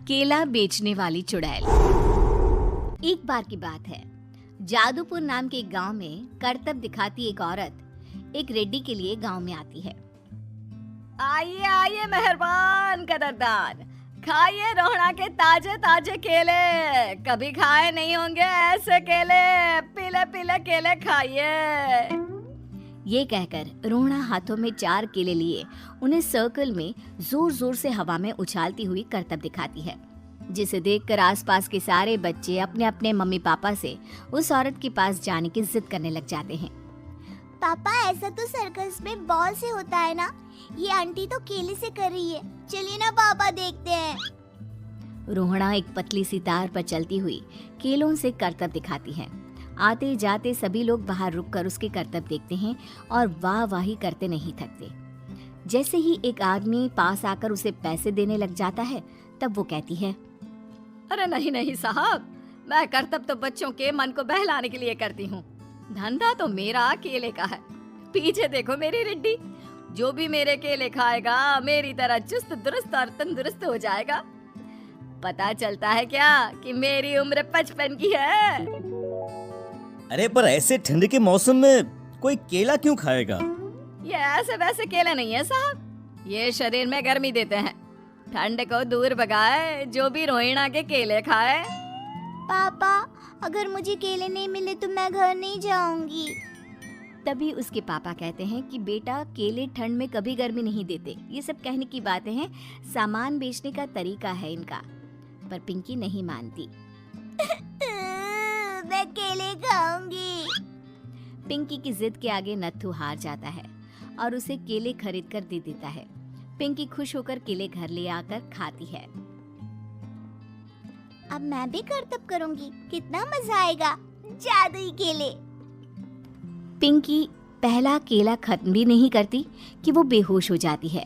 केला बेचने वाली चुड़ैल। एक बार की बात है, जादूपुर नाम के एक गांव में करतब दिखाती एक औरत एक रेड्डी के लिए गांव में आती है। आइए आइए मेहरबान कदरदान, खाइए रोहड़ा के ताजे ताजे केले, कभी खाए नहीं होंगे ऐसे केले, पीले पीले केले खाइए। ये कहकर रोहड़ा हाथों में 4 केले लिए उन्हें सर्कल में जोर जोर से हवा में उछालती हुई करतब दिखाती है, जिसे देखकर आसपास के सारे बच्चे अपने अपने मम्मी पापा से उस औरत के पास जाने की जिद करने लग जाते हैं। पापा, ऐसा तो सर्कस में बॉल से होता है ना, ये आंटी तो केले से कर रही है, चलिए ना पापा देखते हैं। रोहड़ा एक पतली सी तार पर चलती हुई केलों से करतब दिखाती है। आते जाते सभी लोग बाहर रुककर उसके करतब देखते हैं और वाह वाही करते नहीं थकते। जैसे ही एक आदमी पास आकर उसे पैसे देने लग जाता है, तब वो कहती है, अरे नहीं नहीं साहब, मैं करतब तो बच्चों के मन को बहलाने के लिए करती हूँ, धंधा तो मेरा केले का है। पीछे देखो मेरी रिड्डी, जो भी मेरे केले खाएगा मेरी तरह चुस्त दुरुस्त और तंदुरुस्त हो जाएगा। पता चलता है क्या कि मेरी उम्र 55 की है। अरे पर ऐसे ठंड के मौसम में कोई केला क्यों खाएगा? ये ऐसे वैसे केले नहीं है साहब, ये शरीर में गर्मी देते हैं, ठंड को दूर भगाए जो भी रोहिणा के केले खाए। पापा, अगर मुझे केले नहीं मिले तो मैं घर नहीं जाऊंगी। तभी उसके पापा कहते हैं कि बेटा, केले ठंड में कभी गर्मी नहीं देते, ये सब कहने की बातें हैं, सामान बेचने का तरीका है इनका। पर पिंकी नहीं मानती। मैं केले खाऊंगी। पिंकी की जिद के आगे नत्थू हार जाता है और उसे केले खरीद कर दे देता है। पिंकी खुश होकर केले घर ले आकर खाती है। अब मैं भी करतब करूंगी, कितना मजा आएगा, जादुई केले। पिंकी पहला केला खत्म भी नहीं करती कि वो बेहोश हो जाती है।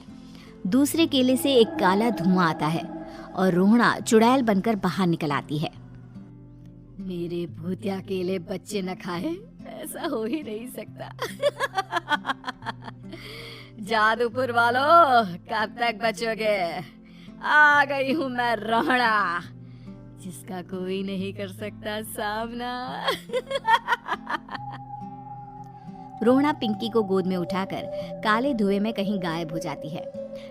दूसरे केले से एक काला धुआं आता है और रोहड़ा चुड़ैल बनकर बाहर निकल आती है। मेरे भूतिया केले बच्चे न खाए, ऐसा हो ही नहीं सकता। जादूपुर वालों, कब तक बचोगे? आ गई हूँ मैं रोहड़ा, जिसका कोई नहीं कर सकता सामना। रोहड़ा पिंकी को गोद में उठाकर काले धुएं में कहीं गायब हो जाती है।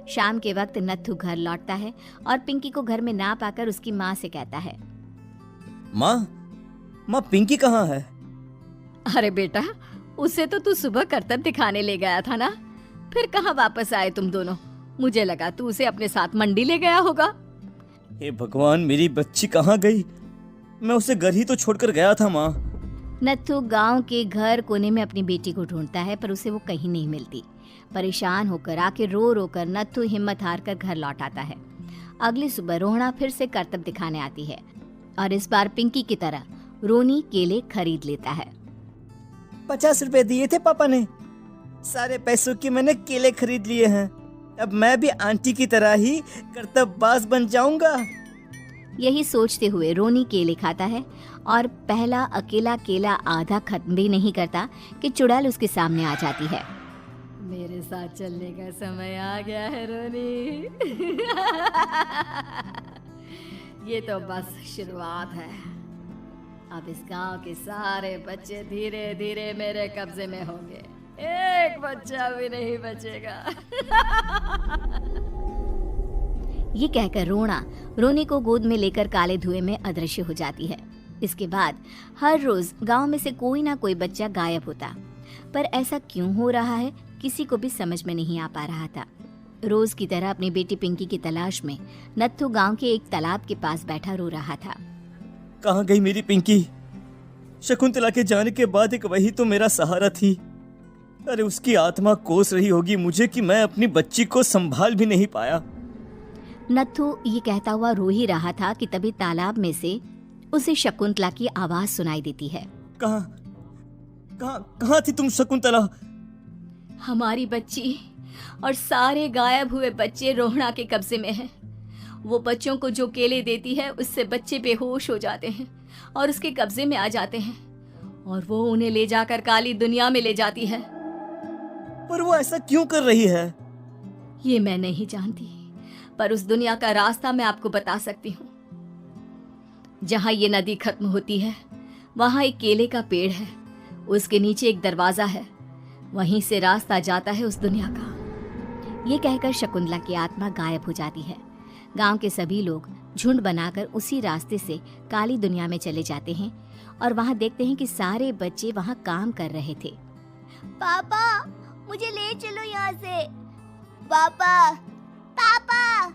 शाम के वक्त नत्थू घर लौटता है और पिंकी को घर में ना पाकर उसकी माँ से कहता है, माँ पिंकी कहाँ है? अरे बेटा, उसे तो तू सुबह करतब दिखाने ले गया था ना, फिर कहाँ वापस आए तुम दोनों? मुझे लगा तू उसे अपने साथ मंडी ले गया होगा। हे भगवान, मेरी बच्ची कहाँ गई? मैं उसे घर ही तो छोड़कर गया था माँ। नत्थू गांव के घर कोने में अपनी बेटी को ढूंढता है, पर उसे वो कहीं नहीं मिलती। परेशान होकर आके रो रो कर नत्थू हिम्मत हार कर घर लौट आता है। अगली सुबह रोहड़ा फिर से करतब दिखाने आती है और इस बार पिंकी की तरह रोनी केले खरीद लेता है। 50 रुपए दिए थे पापा ने, सारे पैसों के मैंने केले खरीद लिए हैं। अब मैं भी आंटी की तरह ही करतबबाज बन जाऊंगा। यही सोचते हुए रोनी केले खाता है और पहला अकेला केला आधा खत्म भी नहीं करता कि चुड़ैल उसके सामने आ जाती है। मेरे साथ चलने का समय आ गया है रोनी। ये तो बस शुरुआत है, अब इस गांव के सारे बच्चे धीरे धीरे मेरे कब्जे में होंगे, एक बच्चा भी नहीं बचेगा। ये कहकर रोना रोनी को गोद में लेकर काले धुएं में अदृश्य हो जाती है। इसके बाद हर रोज गांव में से कोई ना कोई बच्चा गायब होता, पर ऐसा क्यों हो रहा है किसी को भी समझ में नहीं आ पा रहा था। रोज की तरह अपनी बेटी पिंकी की तलाश में नत्थू गांव के एक तालाब के पास बैठा रो रहा था। कहाँ गई मेरी पिंकी? शकुंतला के जाने के बाद एक वही तो मेरा सहारा थी। अरे उसकी आत्मा कोस रही होगी मुझे कि मैं अपनी बच्ची को संभाल भी नहीं पाया। नत्थू ये कहता हुआ रो ही रहा था कि तभी तालाब में से उसे शकुंतला की आवाज सुनाई देती है। कहाँ थी तुम शकुंतला? हमारी बच्ची और सारे गायब हुए बच्चे रोहड़ा के कब्जे में हैं। वो बच्चों को जो केले देती है उससे बच्चे बेहोश हो जाते हैं और उसके कब्जे में आ जाते हैं और वो उन्हें ले जाकर काली दुनिया में ले जाती है। पर वो ऐसा क्यों कर रही है? ये मैं नहीं जानती, पर उस दुनिया का रास्ता मैं आपको बता सकती हूँ। जहाँ ये नदी खत्म होती है वहाँ एक केले का पेड़ है, उसके नीचे एक दरवाजा है, वहीं से रास्ता जाता है उस दुनिया का। ये कहकर शकुंतला की आत्मा गायब हो जाती है। गांव के सभी लोग झुंड बनाकर उसी रास्ते से काली दुनिया में चले जाते हैं और वहाँ देखते हैं कि सारे बच्चे वहाँ काम कर रहे थे। पापा मुझे ले चलो यहाँ से। पापा पापा।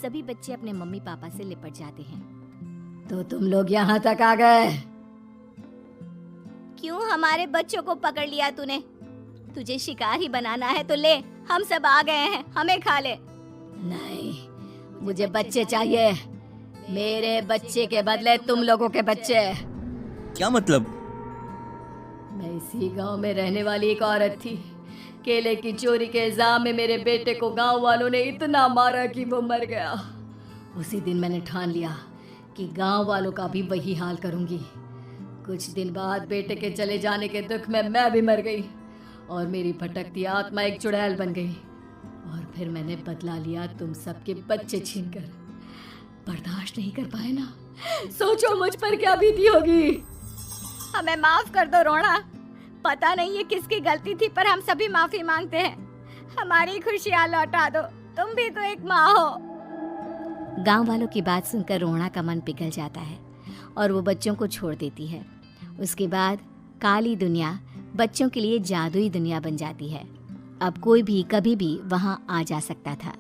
सभी बच्चे अपने मम्मी पापा से लिपट जाते हैं। तो तुम लोग यहाँ तक आ गए? क्यों हमारे बच्चों को पकड़ लिया तूने? तुझे शिकार ही बनाना है तो ले, हम सब आ गए हैं, हमें खा ले। नहीं, मुझे बच्चे चाहिए। मेरे बच्चे के बदले तुम लोगों के बच्चे। क्या मतलब? मैं इसी गांव में रहने वाली एक औरत थी। केले की चोरी के इल्जाम में मेरे बेटे को गांव वालों ने इतना मारा कि वो मर गया। उसी दिन मैंने ठान लिया कि गांव वालों का भी वही हाल करूंगी। कुछ दिन बाद बेटे के चले जाने के दुख में मैं भी मर गई और मेरी भटकती आत्मा एक चुड़ैल बन गई। और फिर मैंने बदला लिया तुम सबके बच्चे छीनकर। बर्दाश्त नहीं कर पाए ना? सोचो मुझ पर क्या बीती होगी। हमें माफ कर दो रोना। पता नहीं ये किसकी गलती थी, पर हम सभी माफी मांगते हैं। हमारी खुशियाँ लौटा दो, तुम भी तो एक माँ हो। गांव वालों की बात सुनकर रोना का मन पिघल जाता है और वो बच्चों को छोड़ देती है। उसके बाद काली दुनिया बच्चों के लिए जादुई दुनिया बन जाती है। अब कोई भी कभी भी वहां आ जा सकता था।